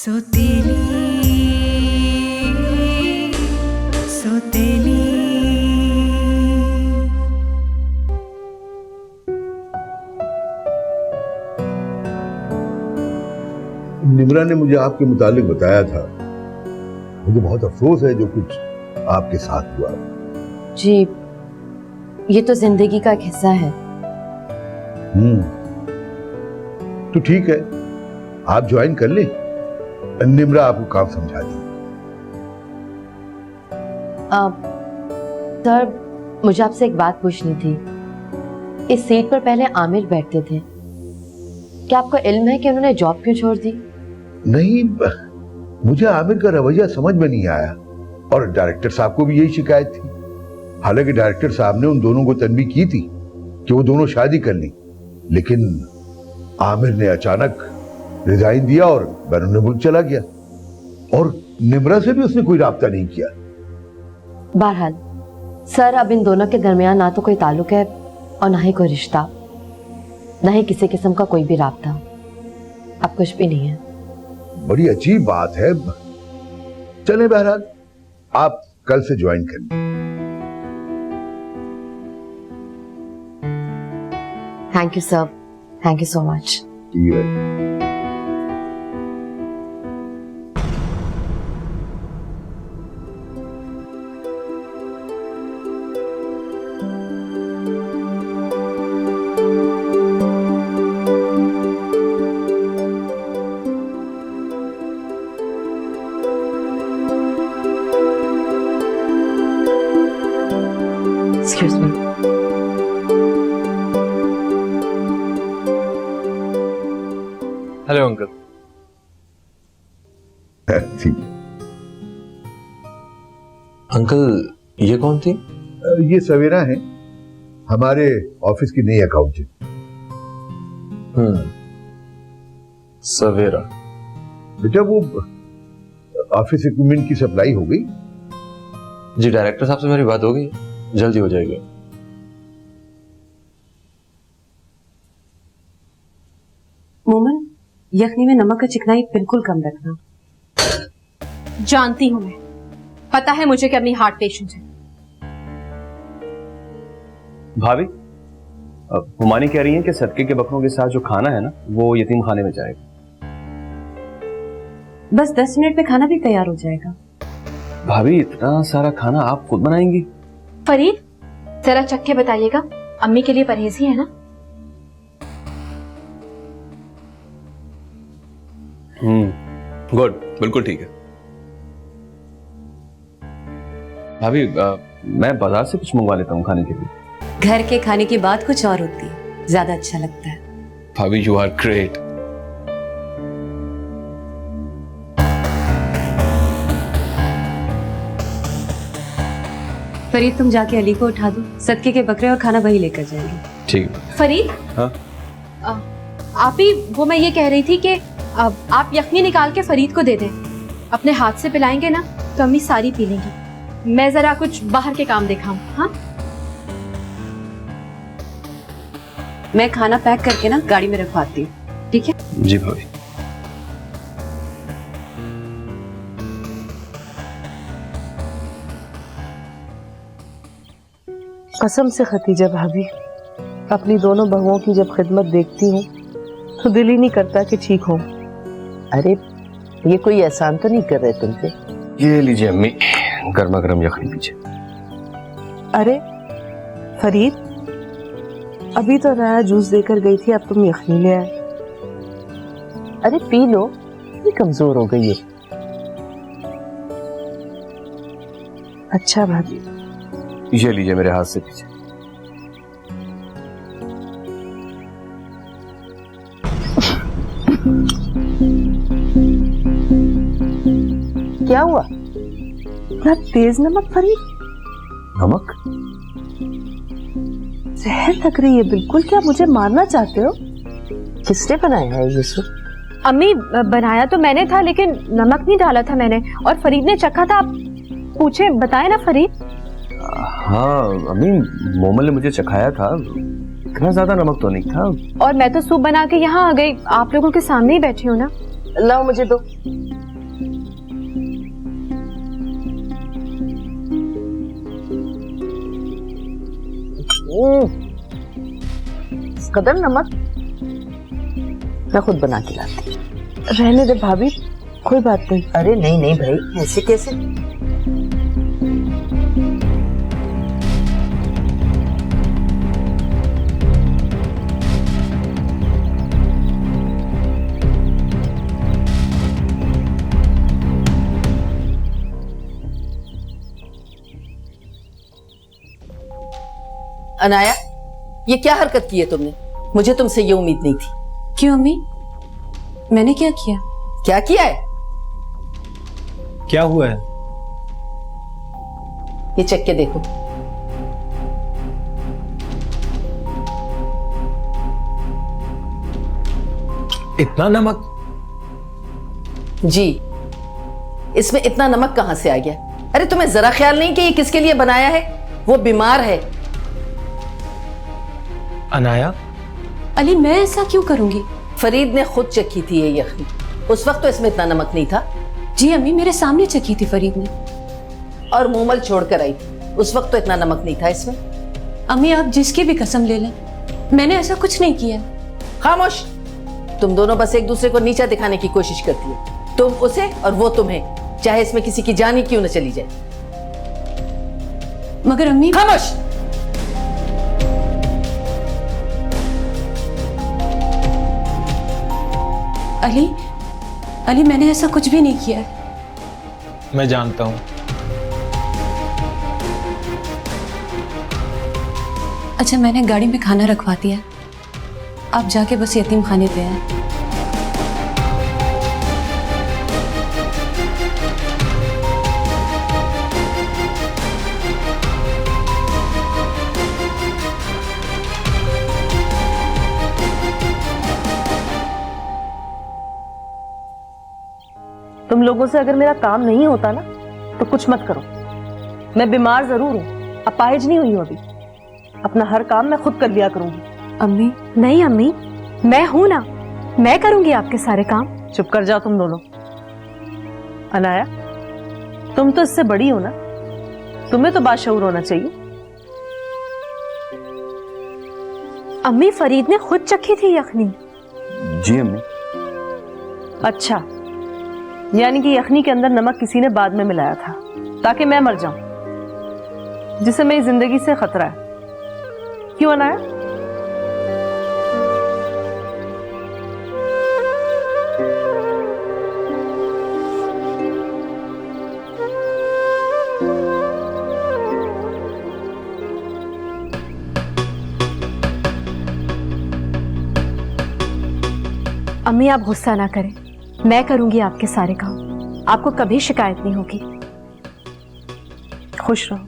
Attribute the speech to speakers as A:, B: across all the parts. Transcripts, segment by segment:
A: सोतेली सोतेली।
B: निम्रा ने मुझे आपके मुतालिक बताया था। मुझे बहुत अफसोस है जो कुछ आपके साथ हुआ।
C: जी, ये तो जिंदगी का एक हिस्सा है।
B: तो ठीक है, आप ज्वाइन कर लें। निम्रा आपको काम समझा दी।
C: सर, मुझे आपसे एक बात पूछनी थी। इस सीट पर पहले आमिर बैठते थे, क्या आपको इल्म है कि उन्होंने जॉब क्यों छोड़ दी?
B: नहीं, मुझे आमिर का रवैया समझ में नहीं आया और डायरेक्टर साहब को भी यही शिकायत थी। हालांकि डायरेक्टर साहब ने उन दोनों को तनबीह की थी कि वो दोनों शादी कर लें, लेकिन आमिर ने अचानक रिजाइन दिया और बैरून मुल्क चला गया और निम्रा से भी उसने कोई राब्ता नहीं किया।
C: बहरहाल सर, अब इन दोनों के दरमियान ना तो कोई ताल्लुक है और ना ही कोई रिश्ता, ना ही किसी किस्म का कोई भी राब्ता। अब कुछ भी नहीं है।
B: बड़ी अजीब बात है। चले, बहरहाल आप कल से ज्वाइन करें।
C: Thank you sir, thank you so much. Excuse me.
D: Hello uncle.
B: ठीक।
D: अंकल, ये कौन थी?
B: ये सवेरा है, हमारे ऑफिस की नई अकाउंटेंट।
D: सवेरा।
B: बेटा, वो ऑफिस इक्विपमेंट की सप्लाई हो गई?
D: जी, डायरेक्टर साहब से मेरी बात हो गई, जल्दी हो जाएगी।
E: मोमन, यखनी में नमक का चिकनाई बिल्कुल कम रखना।
F: जानती हूँ मैं, पता है मुझे कि अपनी हार्ट पेशेंट है।
G: भाभी, हुमानी कह रही है कि सदके के बकरों के साथ जो खाना है ना, वो यतीम खाने में जाएगा।
E: बस 10 मिनट में खाना भी तैयार हो जाएगा।
G: भाभी, इतना सारा खाना आप खुद बनाएंगी?
F: फरीद, जरा चख के बताइएगा, अम्मी के लिए परहेज ही है ना?
G: गुड, बिल्कुल ठीक है। भाभी, मैं बाजार से कुछ मंगवा लेता हूँ खाने के लिए।
E: घर के खाने की बात कुछ और होती है, ज्यादा अच्छा लगता है।
G: भाभी, यू आर ग्रेट।
E: फरीद, तुम जाके अली को उठा दो, सदके के बकरे और खाना वही लेकर जाएंगे।
G: ठीक है।
F: फरीद,
G: हाँ?
F: आप ही, वो मैं ये कह रही थी कि आप यखनी निकाल के फरीद को दे दें। अपने हाथ से पिलाएंगे ना तो अम्मी सारी पी लेंगी। मैं जरा कुछ बाहर के काम दिखाऊं। हाँ,
E: मैं खाना पैक करके ना गाड़ी में रखवाती हूँ, ठीक है?
G: जी भाभी।
H: कसम से खतीजा भाभी, अपनी दोनों बहुओं की जब खिदमत देखती हूँ तो दिल ही नहीं करता कि ठीक हो।
I: अरे, ये कोई एहसान तो नहीं कर रहे तुम पे?
G: ये लीजिए अम्मी, गर्मा गर्म यखनी लीजिए।
H: अरे फरीद, अभी तो नया जूस देकर गई थी, अब तुम यखनी ले आए।
I: अरे पी लो, ये कमजोर हो गई है।
H: अच्छा भाभी।
G: ये लीजिए, मेरे हाथ से पीछे।
H: क्या हुआ? इतना तेज नमक फरीद?
G: नमक?
H: जहर लग रही है बिल्कुल। क्या मुझे मारना चाहते हो?
I: किसने बनाया है ये सब?
F: अम्मी, बनाया तो मैंने था, लेकिन नमक नहीं डाला था मैंने, और फरीद ने चखा था। आप पूछे, बताए ना फरीद?
G: हाँ अम्मी, मोमल ने मुझे चखाया था, इतना ज्यादा नमक तो नहीं था।
F: और मैं तो सूप बना के यहाँ आ गई, आप लोगों के सामने ही बैठी हूँ ना।
H: लाओ मुझे दो। इस कदर नमक मैं खुद बना के लाती। रहने दे भाभी, कोई बात नहीं।
I: अरे नहीं नहीं भाई, ऐसे कैसे?
A: अनाया, ये क्या हरकत की है तुमने? मुझे तुमसे ये उम्मीद नहीं थी।
E: क्यों अम्मी, मैंने क्या किया?
A: क्या किया है?
J: क्या हुआ है?
A: ये चेक के देखो।
J: इतना नमक?
A: जी, इसमें इतना नमक कहां से आ गया? अरे तुम्हें जरा ख्याल नहीं कि ये किसके लिए बनाया है? वो बीमार है।
J: अनाया,
E: अली मैं ऐसा क्यों करूंगी?
A: फरीद ने खुद चखी थी ये यखनी। उस वक्त तो इसमें इतना नमक नहीं था।
E: जी अम्मी, मेरे सामने चखी थी फरीद ने।
A: और मुंहमल छोड़कर आई थी। उस वक्त तो इतना नमक नहीं था इसमें।
E: अम्मी आप जिसकी भी कसम ले लें, मैंने ऐसा कुछ नहीं किया।
A: खामोश। तुम दोनों बस एक दूसरे को नीचा दिखाने की कोशिश करती हो। तुम उसे और वो तुम्हें, चाहे इसमें किसी की जान ही क्यों न चली जाए।
E: मगर अम्मी।
A: खामोश।
E: अली, अली मैंने ऐसा कुछ भी नहीं किया है।
J: मैं जानता हूं।
E: अच्छा, मैंने गाड़ी में खाना रखवा दिया, आप जाके बस यतीम खाने पे आए।
H: तुम लोगों से अगर मेरा काम नहीं होता ना तो कुछ मत करो। मैं बीमार जरूर हूँ, अपाहिज नहीं हुई हूँ अभी। अपना हर काम मैं खुद कर लिया करूंगी।
F: अम्मी। नहीं अम्मी, मैं हूं ना, मैं करूंगी आपके सारे काम।
H: चुप कर जाओ तुम दोनों। अनाया, तुम तो इससे बड़ी हो ना, तुम्हें तो बाशऊर होना चाहिए।
F: अम्मी, फरीद ने खुद चखी थी यखनी।
G: जी अम्मी।
H: अच्छा, यानी कि यखनी के अंदर नमक किसी ने बाद में मिलाया था ताकि मैं मर जाऊं, जिससे मेरी जिंदगी से खतरा है। क्यों अनाया?
F: अम्मी आप गुस्सा ना करें, मैं करूंगी आपके सारे काम, आपको कभी शिकायत नहीं होगी।
H: खुश रहो।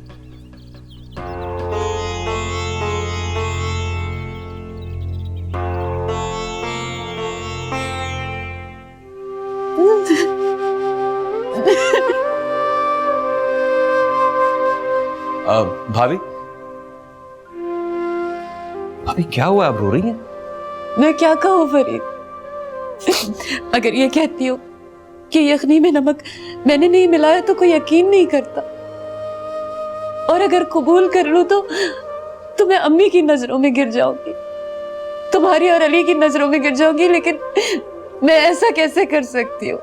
G: भाभी, भाभी क्या हुआ? आप रो रही हैं?
E: मैं क्या कहूँ फरीद, अगर ये कहती हूँ कि यखनी में नमक मैंने नहीं मिलाया तो कोई यकीन नहीं करता, और अगर कबूल कर लूं तो मैं अम्मी की नजरों में गिर जाऊंगी, तुम्हारी और अली की नजरों में गिर जाऊंगी। लेकिन मैं ऐसा कैसे कर सकती हूँ?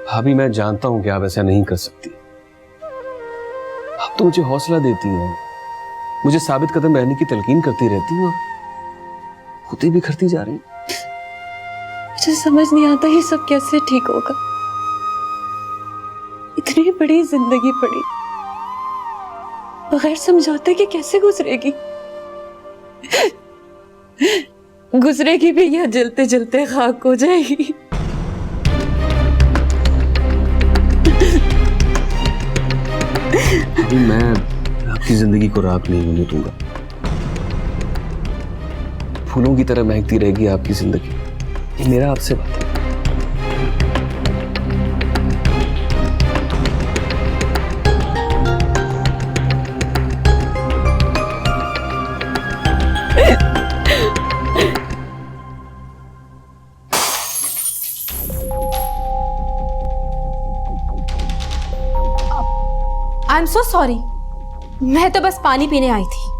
G: भाभी मैं जानता हूं कि आप ऐसा नहीं कर सकती। आप तो मुझे हौसला देती हैं, मुझे साबित कदम रहने की तलकीन करती रहती हैं, और खुद ही बिखरती जा रही हैं।
E: मुझे समझ नहीं आता ये सब कैसे ठीक होगा। इतनी बड़ी जिंदगी पड़ी, बगैर समझौते के कैसे गुजरेगी? गुजरेगी भी या जलते जलते खाक हो जाएगी।
G: अभी मैं आपकी जिंदगी को राख नहीं होने दूंगा। फूलों की तरह महकती रहेगी आपकी जिंदगी। ये मेरा आपसे बात है।
F: आई एम सो सॉरी, मैं तो बस पानी पीने आई थी,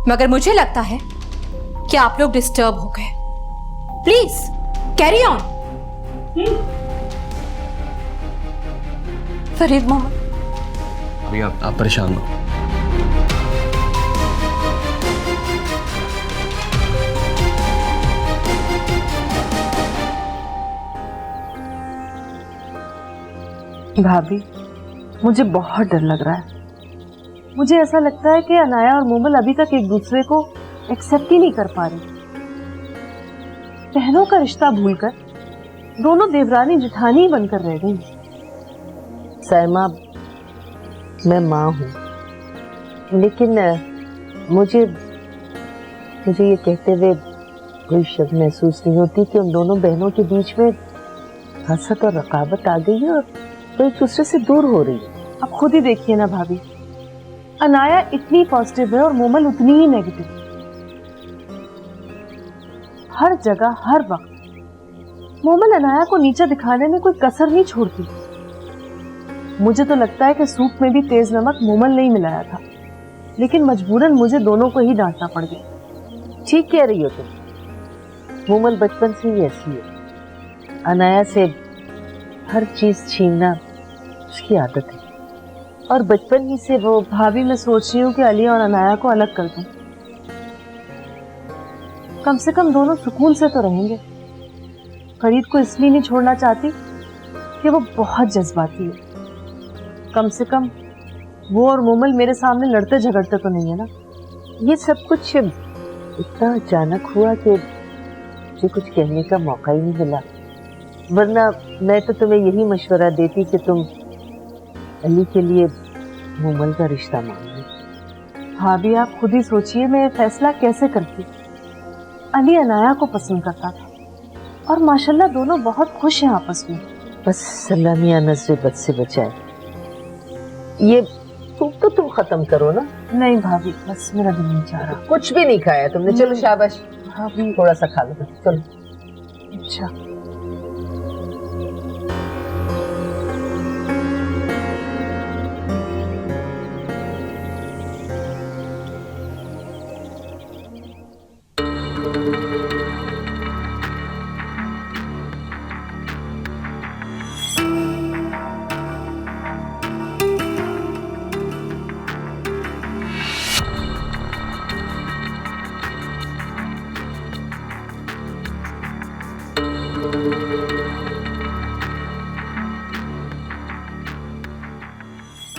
F: मगर मुझे लगता है कि आप लोग डिस्टर्ब हो गए। Please carry on.
E: Farid Mohammad,
G: अभी आप परेशान हो।
H: भाभी, मुझे बहुत डर लग रहा है। मुझे ऐसा लगता है कि अनाया और मोमल अभी तक एक दूसरे को एक्सेप्ट ही नहीं कर पा रहे। बहनों का रिश्ता भूलकर दोनों देवरानी जिठानी बनकर रह गई।
I: सैमा, मैं माँ हूँ, लेकिन मुझे ये कहते हुए कोई शक महसूस नहीं होती कि उन दोनों बहनों के बीच में हसद और रकाबत आ गई है और तो एक दूसरे से दूर हो रही है।
H: अब खुद ही देखिए ना भाभी, अनाया इतनी पॉजिटिव है और मोमल उतनी ही नेगेटिव। हर जगह हर वक्त मोमल अनाया को नीचा दिखाने में कोई कसर नहीं छोड़ती। मुझे तो लगता है कि सूप में भी तेज नमक मोमल नहीं मिलाया था, लेकिन मजबूरन मुझे दोनों को ही डांटना पड़ गया।
I: ठीक कह रही हो तुम। मोमल बचपन से ही ऐसी है। अनाया से हर चीज छीनना उसकी आदत है और बचपन ही से वो।
H: भाभी, मैं सोच रही हूँ कि अलिया और अनाया को अलग कर दूं। कम से कम दोनों सुकून से तो रहेंगे। फरीद को इसलिए नहीं छोड़ना चाहती कि वो बहुत जज्बाती है। कम से कम वो और मोमल मेरे सामने लड़ते झगड़ते तो नहीं है ना।
I: ये सब कुछ इतना अचानक हुआ कि मुझे कुछ कहने का मौका ही नहीं मिला, वरना मैं तो तुम्हें यही मशवरा देती कि तुम अली के लिए मोमल का रिश्ता मान लो।
H: भाभी, आप खुद ही सोचिए मैं ये फैसला कैसे करती। अली अनाया को पसंद करता था और माशाल्लाह दोनों बहुत खुश हैं आपस में।
I: बस अल्लाह मियां नज़र बद से बचाए। ये सूप तो तुम खत्म करो ना।
H: नहीं भाभी, बस मेरा दिल नहीं चाह रहा।
I: कुछ भी नहीं खाया तुमने? चलो शाबाश,
H: भाभी
I: थोड़ा सा खा लो। चलो।
H: अच्छा,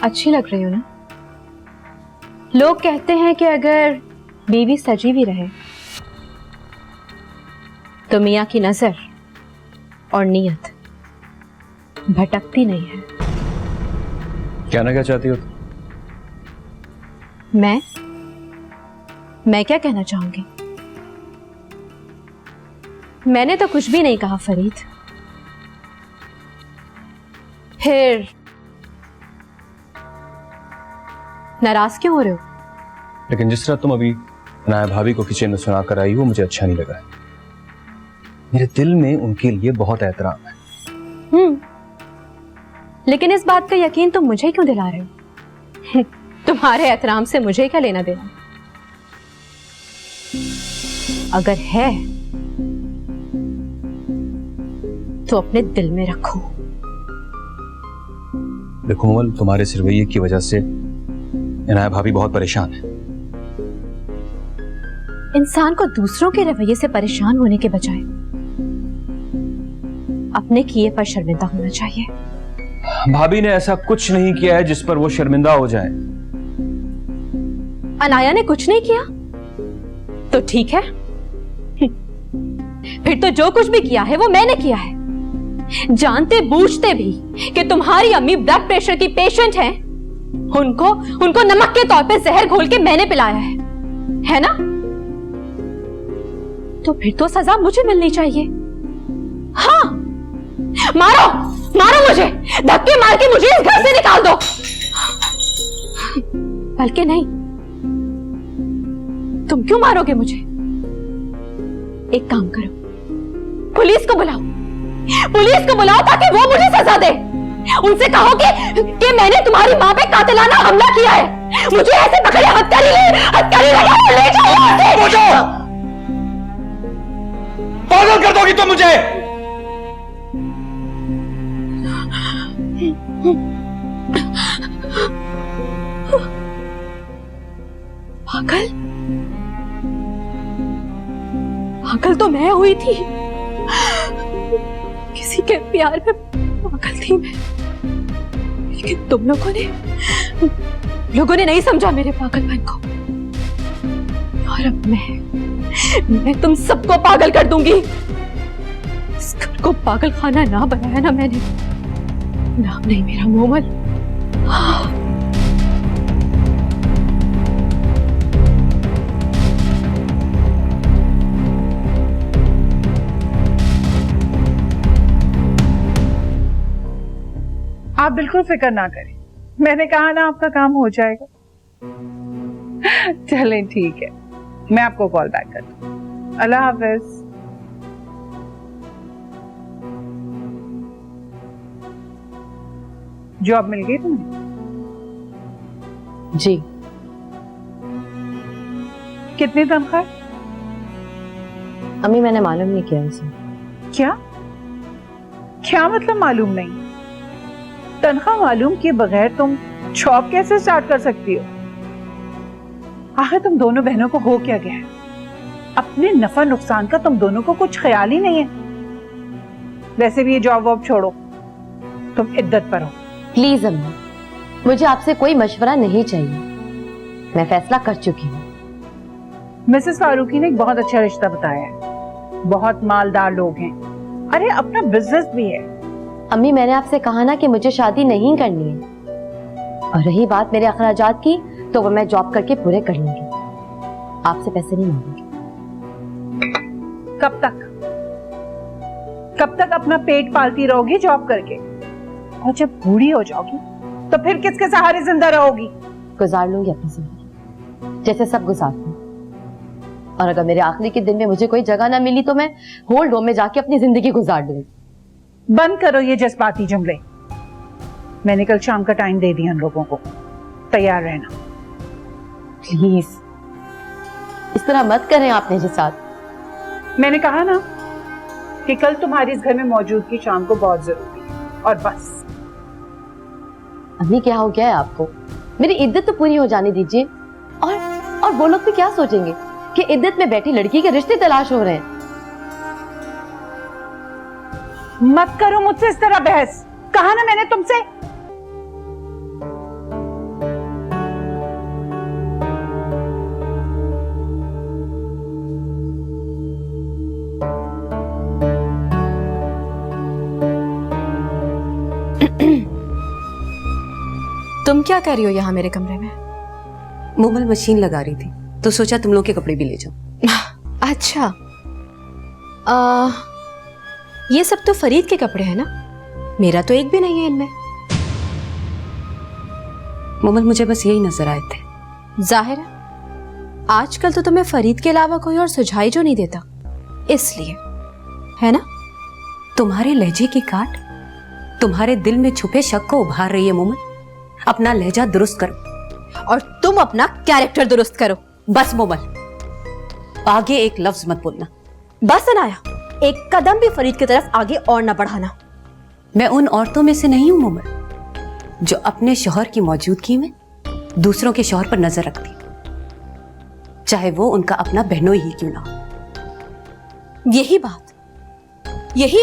F: अच्छी लग रही हो ना? लोग कहते हैं कि अगर बीवी सजी भी रहे तो मियाँ की नजर और नीयत भटकती नहीं है।
G: कहना क्या चाहती हो?
F: मैं क्या कहना चाहूंगी? मैंने तो कुछ भी नहीं कहा फरीद। फिर नाराज क्यों हो रहे हो?
G: लेकिन जिस तरह तुम अभी अनाया भाभी को किचन में सुना कर आई हो, मुझे अच्छा नहीं लगा है। मेरे दिल में उनके लिए बहुत एहतराम है।
F: लेकिन इस बात का यकीन तुम मुझे क्यों दिला रहे हो? तुम्हारे एहतराम से मुझे क्या लेना देना? अगर है तो अपने दिल में रखो।
G: देखो मोमल, तुम्हारे इस रवैये की वजह से अनाया भाभी बहुत परेशान है।
F: इंसान को दूसरों के रवैये से परेशान होने के बजाय अपने किए पर शर्मिंदा होना चाहिए।
G: भाभी ने ऐसा कुछ नहीं किया है जिस पर वो शर्मिंदा हो जाए।
F: अनाया ने कुछ नहीं किया तो ठीक है। फिर तो जो कुछ भी किया है वो मैंने किया है, जानते बूझते भी कि तुम्हारी अम्मी ब्लड प्रेशर की पेशेंट हैं। उनको नमक के तौर पे जहर घोल के मैंने पिलाया है ना? तो फिर तो सजा मुझे मिलनी चाहिए। हाँ, मारो मुझे, धक्के मार के मुझे इस घर से निकाल दो। बल्कि नहीं, तुम क्यों मारोगे मुझे? एक काम करो, पुलिस को बुलाओ ताकि वो मुझे सजा दे।
E: उनसे कहो कि मैंने तुम्हारी माँ पे कातिलाना हमला किया है। मुझे ऐसे पकड़े हत्यारी लगा ले जाओ।
J: पागल कर दोगी तुम मुझे।
E: पागल पागल तो मैं हुई थी, किसी के प्यार में पागल थी मैं, लेकिन तुम लोगों ने नहीं समझा मेरे पागलपन को। और अब मैं तुम सबको पागल कर दूंगी। इस घर को पागल खाना ना बनाया ना मैंने, नाम नहीं मेरा मोमल।
K: आप बिल्कुल फिक्र ना करें, मैंने कहा ना आपका काम हो जाएगा। चलें ठीक है, मैं आपको कॉल बैक करता हूँ। अल्लाह हाफिज। जॉब मिल गई तुम्हें?
C: जी।
K: कितनी तनख्वाह?
C: अम्मी मैंने मालूम नहीं किया उसे।
K: क्या क्या मतलब मालूम नहीं? तनख्वाह मालूम किए बगैर तुम जॉब कैसे स्टार्ट कर सकती हो? आखिर तुम दोनों बहनों को हो क्या गया है? अपने नफा नुकसान का तुम दोनों को कुछ ख्याल ही नहीं है। वैसे भी ये जॉब वॉब छोड़ो, तुम इद्दत पर हो।
C: प्लीज अम्मा, मुझे आपसे कोई मशवरा नहीं चाहिए, मैं फैसला कर चुकी हूँ।
K: मिसेस फारूकी ने एक बहुत अच्छा रिश्ता बताया है, बहुत मालदार लोग हैं, अरे अपना बिजनेस भी है।
C: अम्मी मैंने आपसे कहा ना कि मुझे शादी नहीं करनी है, और रही बात मेरे अखराजात की तो वो मैं जॉब करके पूरे कर लूंगी, आपसे पैसे नहीं मांगूंगी।
K: कब तक अपना पेट पालती रहोगी जॉब करके? और जब बूढ़ी हो जाओगी तो फिर किसके सहारे जिंदा रहोगी?
C: गुजार लूंगी अपनी जिंदगी जैसे सब गुजारती हूँ, और अगर मेरे आखिरी के दिन में मुझे कोई जगह ना मिली तो मैं होल्ड होम में जाके अपनी जिंदगी गुजार दूंगी।
K: बंद करो ये जज्बाती जुमले। मैंने कल शाम का टाइम दे दिया उन लोगों को, तैयार रहना।
C: प्लीज इस तरह मत करें आप मेरे साथ।
K: मैंने कहा ना कि कल तुम्हारी इस घर में मौजूदगी शाम को बहुत जरूरी है, और बस।
C: अम्मी क्या हो गया है आपको? मेरी इद्दत तो पूरी हो जाने दीजिए। और वो लोग भी क्या सोचेंगे कि इद्दत में बैठी लड़की के रिश्ते तलाश हो रहे हैं।
K: मत करो मुझसे इस तरह बहस, कहा ना मैंने तुमसे।
F: तुम क्या कर रही हो यहाँ मेरे कमरे में?
E: मोमल मशीन लगा रही थी तो सोचा तुम लोग के कपड़े भी ले जाओ।
F: अच्छा, ये सब तो फरीद के कपड़े हैं ना, मेरा तो एक भी नहीं है इनमें।
E: मोमल मुझे बस यही नजर आए थे।
F: जाहिर है आजकल तो तुम्हें फरीद के अलावा कोई और सुझाई जो नहीं देता, इसलिए है ना?
E: तुम्हारे लहजे की काट तुम्हारे दिल में छुपे शक को उभार रही है। मोमल अपना लहजा दुरुस्त करो
F: और तुम अपना कैरेक्टर दुरुस्त करो।
E: बस मोमल, आगे एक लफ्ज मत बोलना।
F: बस अनाया, एक कदम भी फरीद की तरफ आगे और ना बढ़ाना।
E: मैं उन औरतों में से नहीं हूं मोमल जो अपने शौहर की मौजूदगी में दूसरों के शौहर पर नजर रखती, चाहे वो उनका अपना बहनोई ही क्यों ना हो।
F: यही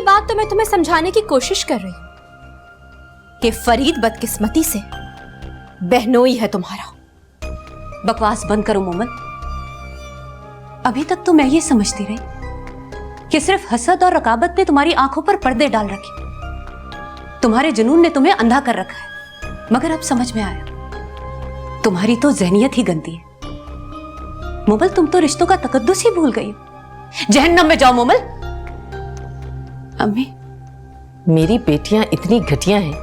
F: बात तो मैं तुम्हें समझाने की कोशिश कर रही हूं कि फरीद बदकिस्मती से बहनोई है तुम्हारा।
E: बकवास बंद करो मोमल। अभी तक तो मैं ये समझती रही कि सिर्फ हसद और रकाबत ने तुम्हारी आंखों पर पर्दे डाल रखे, तुम्हारे जुनून ने तुम्हें अंधा कर रखा है। मगर अब समझ में आया तुम्हारी तो ज़हनियत ही गंदी है। मोमल तुम तो रिश्तों का तकद्दुस ही भूल गई हो। जहन्नम में जाओ मोमल।
A: अम्मी, मेरी बेटियां इतनी घटिया हैं,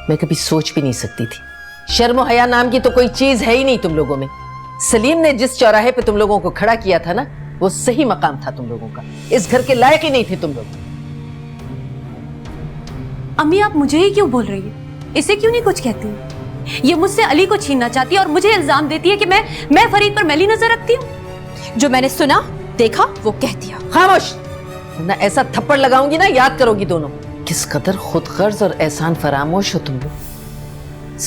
A: मैं कभी सोच भी नहीं सकती थी। शर्म हया नाम की तो कोई चीज है ही नहीं तुम लोगों में। सलीम ने जिस चौराहे पे तुम लोगों को खड़ा किया था ना, वो सही मकाम था तुम लोगों का। इस घर के लायक ही नहीं थे तुम लोग।
E: अम्मी आप मुझे ही क्यों बोल रही है? इसे क्यों नहीं कुछ कहती? ये मुझसे अली को छीनना चाहती है और मुझे इल्जाम देती है कि मैं फरीद पर मैली नजर रखती हूँ। जो मैंने सुना देखा वो कह दिया।
A: खामोश, वरना ऐसा थप्पड़ लगाऊंगी ना, याद करोगी दोनों। किस कदर खुद गर्ज और एहसान फरामोश हो तुम लोग।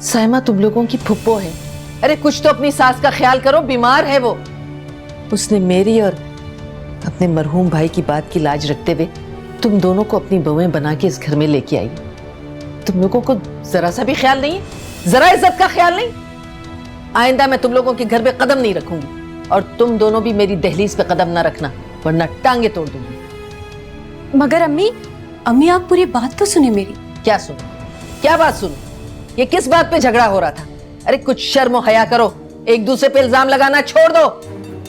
A: साइमा तुम लोगों की फुप्पो है। अरे कुछ तो अपनी सास का ख्याल करो, बीमार है वो। उसने मेरी और अपने मरहूम भाई की बात की लाज रखते हुए तुम दोनों को अपनी बहुएं बना के इस घर में लेके आई। तुम लोगों को जरा सा भी ख्याल नहीं है, जरा इज्जत का ख्याल नहीं। आइंदा मैं तुम लोगों के घर पे कदम नहीं रखूंगी और तुम दोनों भी मेरी दहलीज पे कदम ना रखना, वरना टांगे तोड़ दूंगी।
E: मगर अम्मी आप पूरी बात तो सुने मेरी।
A: क्या सुनो? क्या बात सुनो? ये किस बात पे झगड़ा हो रहा था? अरे कुछ शर्म और हया करो, एक दूसरे पे इल्जाम लगाना छोड़ दो।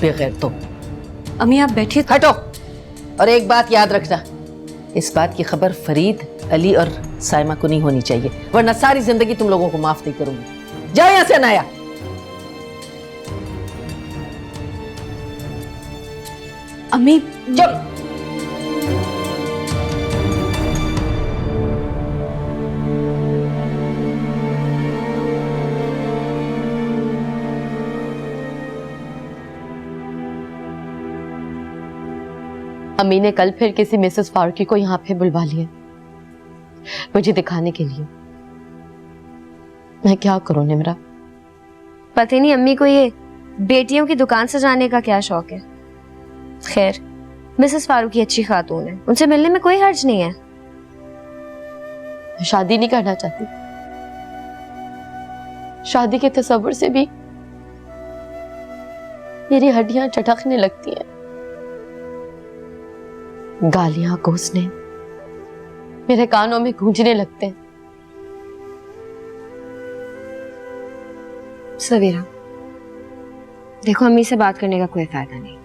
A: बेगैर तो
E: अम्मी आप बैठिए।
A: हटो। और एक बात याद रखना, इस बात की खबर फरीद, अली और साइमा को नहीं होनी चाहिए, वरना सारी जिंदगी तुम लोगों को माफ नहीं करूंगी। जाओ यहां से अनाया।
E: अम्मी
A: चुप।
C: अम्मी ने कल फिर किसी मिसेस फारूकी को यहाँ पे बुलवा लिया मुझे दिखाने के लिए। मैं क्या करूं निमरा?
L: पता नहीं अम्मी को ये बेटियों की दुकान सजाने का क्या शौक है। खैर मिसेस फारूकी अच्छी खातून है, उनसे मिलने में कोई हर्ज नहीं है।
C: मैं शादी नहीं करना चाहती। शादी के तस्वुर से भी मेरी हड्डियां चटकने लगती हैं। गालियां कोसने मेरे कानों में गूंजने लगते हैं।
L: सवेरा देखो, अम्मी से बात करने का कोई फायदा नहीं।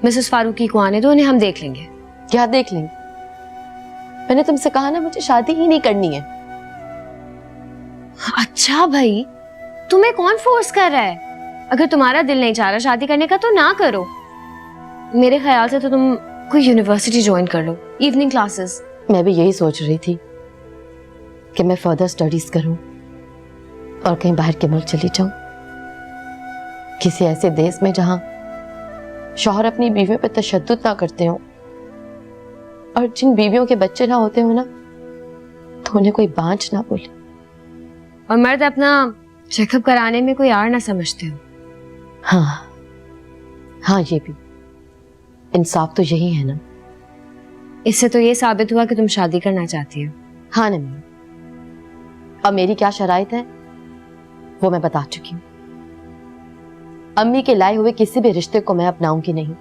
L: मिसेस फारूकी को आने दो, उन्हें हम देख लेंगे।
C: क्या देख लेंगे? मैंने तुमसे कहा ना मुझे शादी ही नहीं करनी है।
L: अच्छा भाई, तुम्हें कौन फोर्स कर रहा है? अगर तुम्हारा दिल नहीं चाह रहा शादी करने का तो ना करो। मेरे ख्याल से तो तुम कोई यूनिवर्सिटी ज्वाइन कर लो, इवनिंग क्लासेस।
C: मैं भी यही सोच रही थी कि मैं फर्दर स्टडीज करूं और कहीं बाहर के मुल्क चली जाऊं, किसी ऐसे देश में जहां शौहर अपनी बीवियों पर तशद्दुद ना करते हो और जिन बीवियों के बच्चे ना होते हो ना तो उन्हें कोई बांझ ना बोले,
L: और मर्द अपना चेकअप कराने में कोई आड़ ना समझते हो।
C: हाँ, ये भी इंसाफ तो यही है ना।
L: इससे तो ये साबित हुआ कि तुम शादी करना चाहती हो।
C: हाँ नमी, अब मेरी क्या शराइत है वो मैं बता चुकी हूँ। अम्मी के लाए हुए किसी भी रिश्ते को मैं अपनाऊंगी नहीं,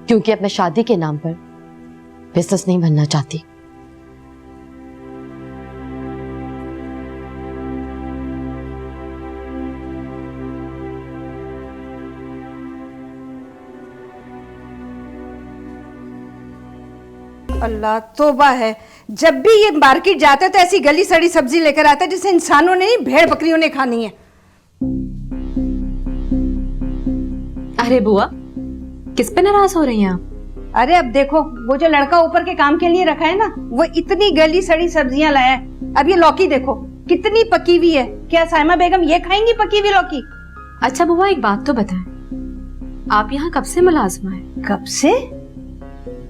C: क्योंकि अब मैं शादी के नाम पर बिजनेस नहीं बनना चाहती।
M: अल्लाह तौबा है, जब भी ये मार्केट जाता है तो ऐसी गली सड़ी सब्जी लेकर आता है जिसे इंसानों ने नहीं भेड़ बकरियों ने खानी है।
F: अरे बुआ, किस पे नाराज हो रही हैं आप?
M: अरे अब देखो, वो जो लड़का ऊपर के काम के लिए रखा है ना, वो इतनी गली सड़ी सब्जियां लाया है। अब ये लौकी देखो कितनी पकी हुई है। क्या साइमा बेगम ये खाएंगी पकी हुई लौकी?
F: अच्छा बुआ, एक बात तो बताएं, आप यहाँ कब से मुलाजमा है?
M: कब से?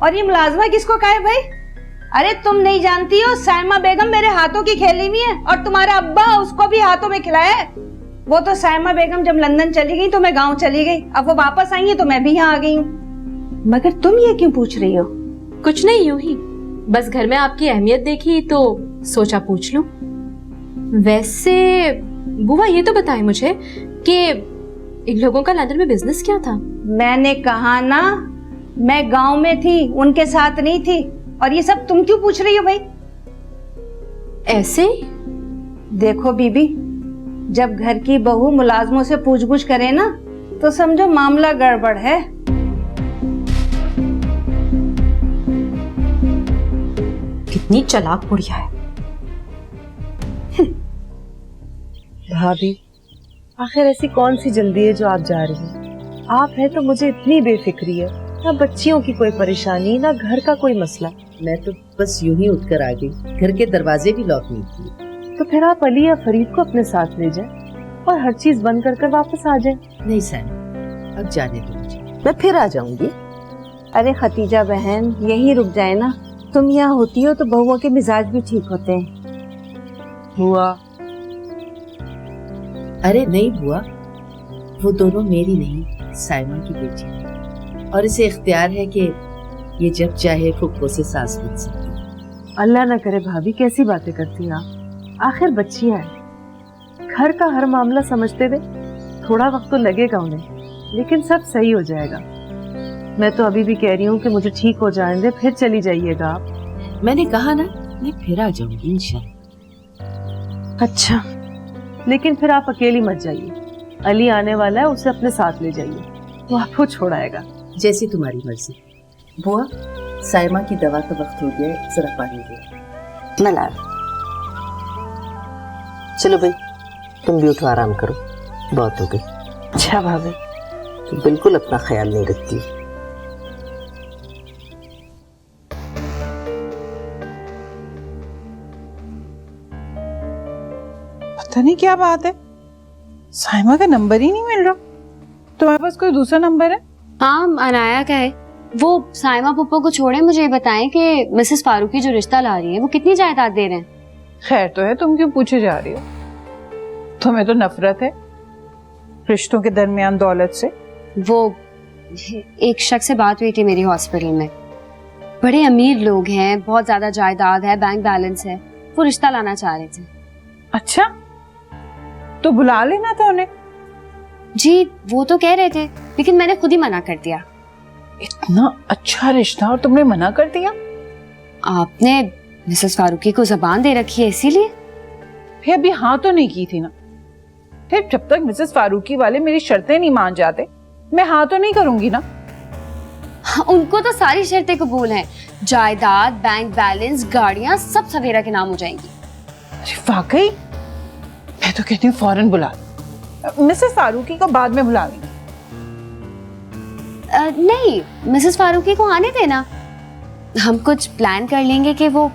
M: और ये मुलाजमा किसको कहा है भाई? अरे तुम नहीं जानती हो, साइमा बेगम मेरे हाथों की खेली हुई है और तुम्हारा अब्बा उसको भी हाथों में खिलाया है। वो तो साइमा बेगम जब लंदन चली गई तो मैं गांव चली गई, अब वो वापस आई है तो मैं भी यहाँ आ गई हूँ। मगर तुम ये क्यों पूछ रही हो?
F: कुछ नहीं, यूं ही बस घर में आपकी अहमियत देखी तो सोचा पूछ लूं। वैसे बुआ ये तो बताएं मुझे कि इन लोगों का लंदन में बिजनेस क्या था?
M: मैंने कहा ना, मैं गांव में थी, उनके साथ नहीं थी। और ये सब तुम क्यों पूछ रही हो भाई?
F: ऐसे
M: देखो बीबी, जब घर की बहू मुलाजमों से पूछ-पूछ करे ना तो समझो मामला गड़बड़ है।
F: कितनी चालाक बुढ़िया है।
H: भाभी, आखिर ऐसी कौन सी जल्दी है जो आप जा रही हैं? आप है तो मुझे इतनी बेफिक्री है, ना बच्चियों की कोई परेशानी, ना घर का कोई मसला।
I: मैं तो बस यूं ही उठकर आ गई, घर के दरवाजे भी लॉक नहीं किए।
H: तो फिर आप अली या फरीद को अपने साथ ले जाए और हर चीज बंद कर कर वापस आ जाए।
I: नहीं साइमा, अब जाने दो मुझे, मैं फिर आ जाऊंगी।
M: अरे खतीजा बहन, यहीं रुक जाए ना। तुम यहाँ होती हो तो बहुओं के मिजाज भी ठीक होते हैं।
H: हुआ
I: अरे नहीं बुआ, वो दोनों मेरी नहीं साइमा की बेटी है और इसे इख्तियार है कि ये जब चाहे फुप्पो से सास बन सकती है।
H: अल्लाह ना करे भाभी, कैसी बातें करती हैं आप। आखिर बच्चियां हैं, घर का हर मामला समझते हुए थोड़ा वक्त तो लगेगा उन्हें, लेकिन सब सही हो जाएगा। मैं तो अभी भी कह रही हूँ कि मुझे ठीक हो जाने दे, फिर चली जाइएगा आप।
I: मैंने कहा ना, मैं फिर आ जाऊंगी इंशाल्लाह।
H: अच्छा, लेकिन फिर आप अकेली मत जाइए। अली आने वाला है, उसे अपने साथ ले जाइए, वो आपको छोड़ाएगा।
I: जैसी तुम्हारी मर्जी। बुआ, साइमा की दवा का वक्त हो गया है, जरा पानी दे। मैं ला रहा। चलो भाई, तुम भी उठो, आराम करो, बहुत हो गई।
H: अच्छा भाभी,
I: तुम बिल्कुल अपना ख्याल नहीं रखती।
K: पता नहीं क्या बात है, साइमा का नंबर ही नहीं मिल रहा। तुम्हारे पास कोई दूसरा नंबर है?
L: हाँ, अनाया का है। वो साइमा पुप्पो को छोड़े मुझे ये बताएं कि मिसेस फारूकी जो रिश्ता ला रही है वो कितनी जायदाद दे रहे हैं।
K: खैर तो है, तुम क्यों पूछे जा रही हो? तुम्हें तो नफरत है रिश्तों के दरमियान दौलत से।
L: वो एक शख्स से बात हुई थी मेरी हॉस्पिटल में, बड़े अमीर लोग हैं, बहुत ज्यादा जायदाद है, बैंक बैलेंस है, वो रिश्ता लाना चाह रहे थे।
K: अच्छा, तो बुला लेना था उन्हें।
L: जी वो तो कह रहे थे, लेकिन मैंने खुद ही मना कर दिया।
K: इतना अच्छा रिश्ता और तुमने मना कर दिया?
L: आपने मिसेस फारूकी को जबान दे रखी है इसीलिए।
K: फिर अभी हाँ तो नहीं की थी ना। फिर जब तक मिसेस फारूकी वाले मेरी शर्तें नहीं मान जाते, मैं हाँ तो नहीं करूंगी ना।
L: उनको तो सारी शर्तें कबूल हैं, जायदाद, बैंक बैलेंस, गाड़ियां सब सवेरा के नाम हो जाएंगी।
K: अरे वाकई? मैं तो कहती हूँ फौरन बुला लो। मिसेस फारूकी को बाद में बुला लेंगे।
L: नहीं, मिसेस फारूकी को आने देना, हम कुछ प्लान कर लेंगे कि वो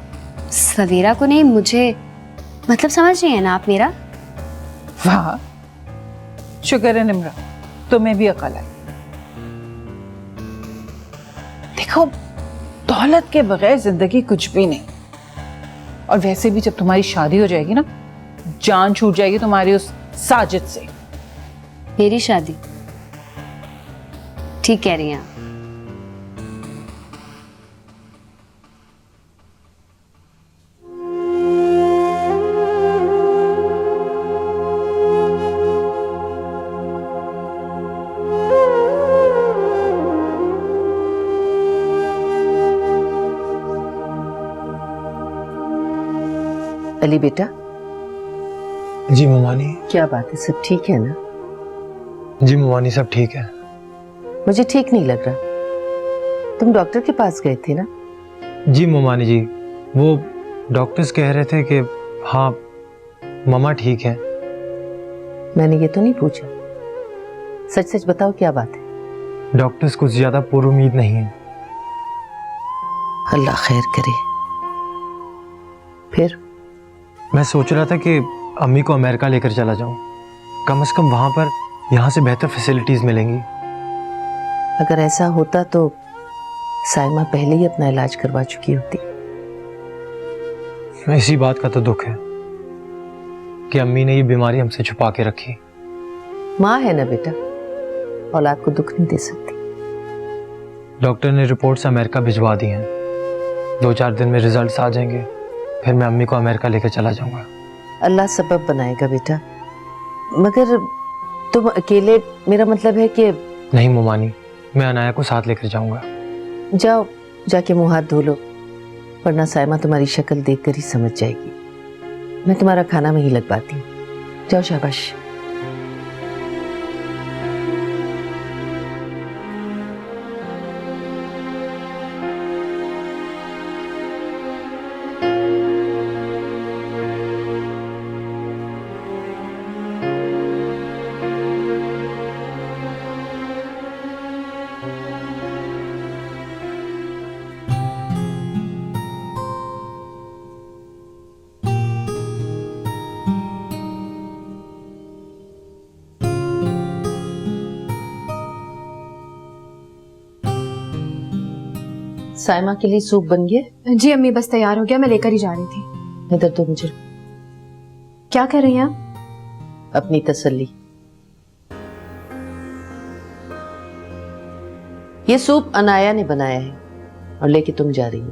L: सवेरा को नहीं, मुझे मतलब समझ रही है ना आप मेरा?
K: वाह, शुक्र है निम्रा, तुम्हें भी अकल है। देखो, दौलत के बगैर जिंदगी कुछ भी नहीं। और वैसे भी जब तुम्हारी शादी हो जाएगी ना, जान छूट जाएगी तुम्हारी उस साजिद से।
L: मेरी शादी? ठीक कह रही हैं आप।
I: अली बेटा।
N: जी ममानी।
I: क्या बात है, सब ठीक है ना?
N: जी ममानी, सब ठीक है।
I: मुझे ठीक नहीं लग रहा। तुम डॉक्टर के पास गए थे ना?
N: जी ममानी जी, वो डॉक्टर्स कह रहे थे कि हाँ ममा ठीक है।
I: मैंने ये तो नहीं पूछा, सच सच बताओ क्या बात है।
N: डॉक्टर्स कुछ ज्यादा पुरुमीद नहीं है।
I: अल्लाह खैर करे। फिर?
N: मैं सोच रहा था कि अम्मी को अमेरिका लेकर चला जाऊं, कम से कम वहां पर यहाँ से बेहतर फैसिलिटीज मिलेंगी।
I: अगर ऐसा होता तो साइमा पहले ही अपना इलाज करवा चुकी होती।
N: इसी बात का तो दुख है कि अम्मी ने ये बीमारी हमसे छुपा के रखी।
I: माँ है ना बेटा, औलाद को दुख नहीं दे सकती।
N: डॉक्टर ने रिपोर्ट्स अमेरिका भिजवा दी हैं, 2-4 दिन में रिजल्ट्स आ जाएंगे, फिर मैं अम्मी को अमेरिका लेकर चला जाऊंगा।
I: अल्लाह सबब बनाएगा बेटा, मगर तुम अकेले, मेरा मतलब है कि।
N: नहीं ममानी, मैं अनाया को साथ लेकर जाऊंगा।
I: जाओ, जाके मुंह हाथ धो लो, वरना साइमा तुम्हारी शक्ल देखकर ही समझ जाएगी। मैं तुम्हारा खाना में ही लगवाती हूँ। जाओ, शाबाश।
A: साइमा के लिए सूप बन गया?
F: जी अम्मी, बस तैयार हो गया, मैं लेकर ही जा रही थी।
A: इधर तो मुझे
F: क्या कर रही हैं आप?
A: अपनी तसल्ली। ये सूप अनाया ने बनाया है और लेके तुम जा रही हो।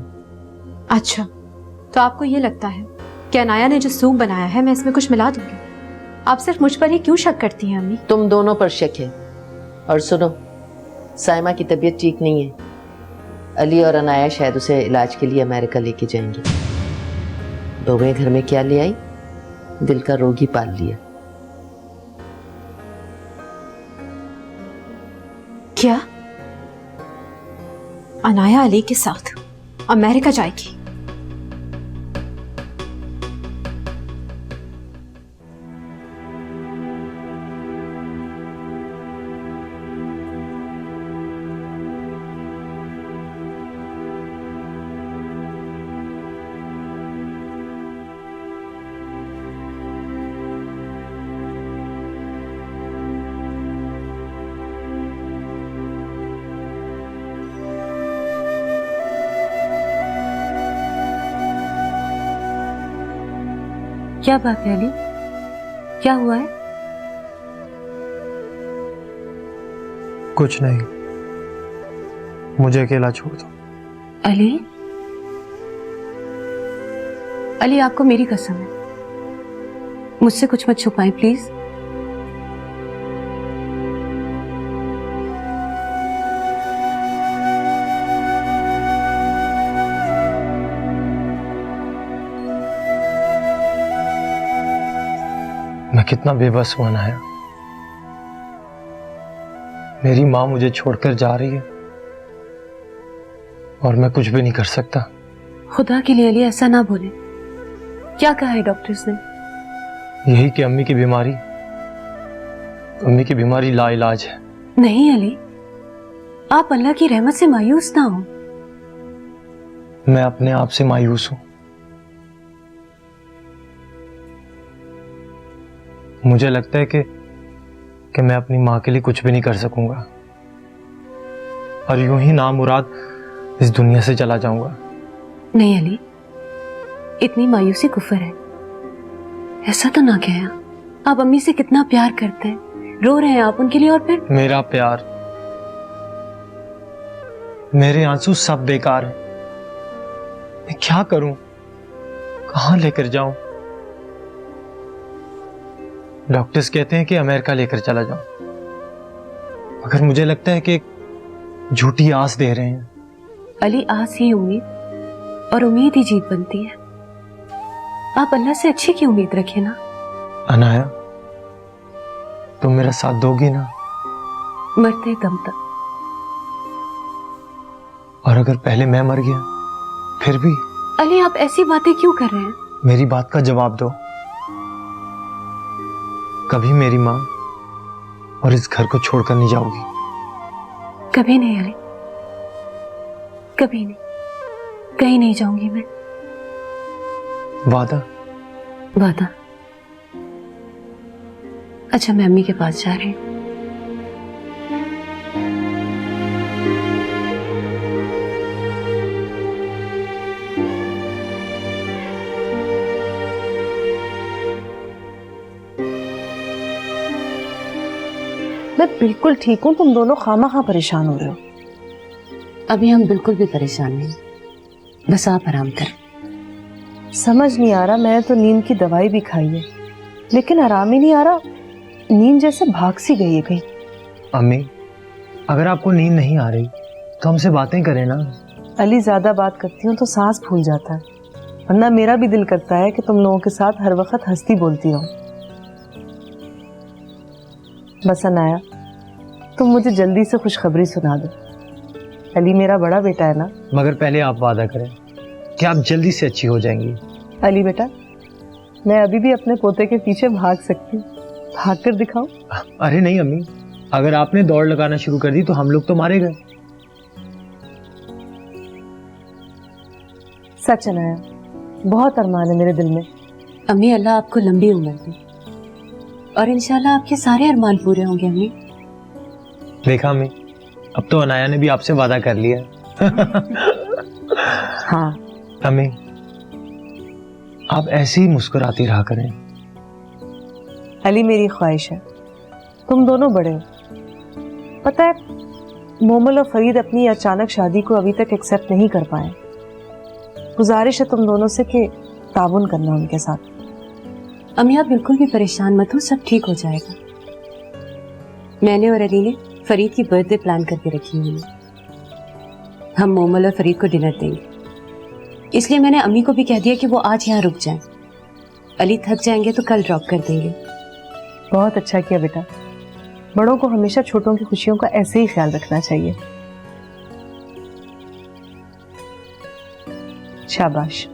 F: अच्छा, तो आपको ये लगता है कि अनाया ने जो सूप बनाया है मैं इसमें कुछ मिला दूंगी? आप सिर्फ मुझ पर ही क्यों शक करती हैं अम्मी?
A: तुम दोनों पर शक है। और सुनो, साइमा की तबीयत ठीक नहीं है। अली और अनाया शायद उसे इलाज के लिए अमेरिका लेके जाएंगे। दोवें घर में क्या ले आई? दिल का रोग ही पाल लिया।
F: क्या अनाया अली के साथ अमेरिका जाएगी?
H: क्या बात है अली, क्या हुआ है?
N: कुछ नहीं, मुझे अकेला छोड़ दो।
H: अली, अली आपको मेरी कसम है, मुझसे कुछ मत छुपाएं प्लीज।
N: मैं कितना बेबस हुआ ना है। मेरी माँ मुझे छोड़कर जा रही है और मैं कुछ भी नहीं कर सकता।
H: खुदा के लिए अली ऐसा ना बोले। क्या कहा है डॉक्टर्स ने?
N: यही कि अम्मी की बीमारी लाइलाज है।
H: नहीं अली, आप अल्लाह की रहमत से मायूस ना हो।
N: मैं अपने आप से मायूस हूं। मुझे लगता है कि मैं अपनी माँ के लिए कुछ भी नहीं कर सकूंगा और यूं ही नामुराद इस दुनिया से चला जाऊंगा।
H: नहीं अली, इतनी मायूसी कुफर है, ऐसा तो ना कहें। आप अम्मी से कितना प्यार करते हैं, रो रहे हैं आप उनके लिए और फिर
N: मेरा प्यार, मेरे आंसू सब बेकार है। मैं क्या करूं, कहां लेकर जाऊं? डॉक्टर्स कहते हैं कि अमेरिका लेकर चला जाऊं, मगर मुझे लगता है कि एक झूठी आस दे रहे हैं।
H: अली, आस ही उम्मीद और उम्मीद ही जीत बनती है। आप अल्लाह से अच्छी की उम्मीद रखें ना।
N: अनाया, तुम मेरा साथ दोगी ना?
H: मरते दम तक।
N: और अगर पहले मैं मर गया फिर भी?
H: अली, आप ऐसी बातें क्यों कर रहे हैं?
N: मेरी बात का जवाब दो। कभी मेरी माँ और इस घर को छोड़कर नहीं जाओगी?
H: कभी नहीं अली, कभी नहीं, कहीं नहीं जाऊंगी मैं।
N: वादा?
H: वादा। अच्छा, मैं अम्मी के पास जा रही हूँ।
I: मैं बिल्कुल ठीक हूँ, तुम दोनों खामा परेशान हो रहे हो।
C: अभी हम बिल्कुल भी परेशान नहीं, बस आप आराम करें।
I: समझ नहीं आ रहा, मैं तो नींद की दवाई भी खाई है लेकिन आराम ही नहीं आ रहा। नींद जैसे भाग सी गई है कहीं।
N: अम्मी, अगर आपको नींद नहीं आ रही तो हमसे बातें करें ना।
I: अली, ज्यादा बात करती हूँ तो सांस फूल जाता है, वरना मेरा भी दिल करता है कि तुम लोगों के साथ हर वक्त हंसती बोलती रहो। बस अनाया, तुम मुझे जल्दी से खुशखबरी सुना दो। अली मेरा बड़ा बेटा है ना।
N: मगर पहले आप वादा करें कि आप जल्दी से अच्छी हो जाएंगी।
I: अली बेटा, मैं अभी भी अपने पोते के पीछे भाग सकती हूँ, भाग कर दिखाऊं?
N: अरे नहीं अम्मी, अगर आपने दौड़ लगाना शुरू कर दी तो हम लोग तो मारे गए।
I: सच अनाया, बहुत अरमान है मेरे दिल में।
H: अम्मी, अल्लाह आपको लंबी उम्र दे और इंशाल्लाह आपके सारे अरमान पूरे होंगे। अम्मी,
N: देखा अम्मी, अब तो अनाया ने भी आपसे वादा कर लिया।
H: हाँ
N: अम्मी, आप ऐसे ही मुस्कुराती रहा करें।
H: अली, मेरी ख्वाहिश है, तुम दोनों बड़े हो। पता है, मोमल और फरीद अपनी अचानक शादी को अभी तक एक्सेप्ट नहीं कर पाए। गुजारिश है तुम दोनों से कि ताउन करना उनके साथ।
E: अम्मी, आप बिल्कुल भी परेशान मत हो, सब ठीक हो जाएगा। मैंने और अली ने फरीद की बर्थडे प्लान करके रखी हुई है। हम मोमल और फरीद को डिनर देंगे, इसलिए मैंने अम्मी को भी कह दिया कि वो आज यहाँ रुक जाएं। अली थक जाएंगे तो कल ड्रॉप कर देंगे।
H: बहुत अच्छा किया बेटा, बड़ों को हमेशा छोटों की खुशियों का ऐसे ही ख्याल रखना चाहिए। शाबाश।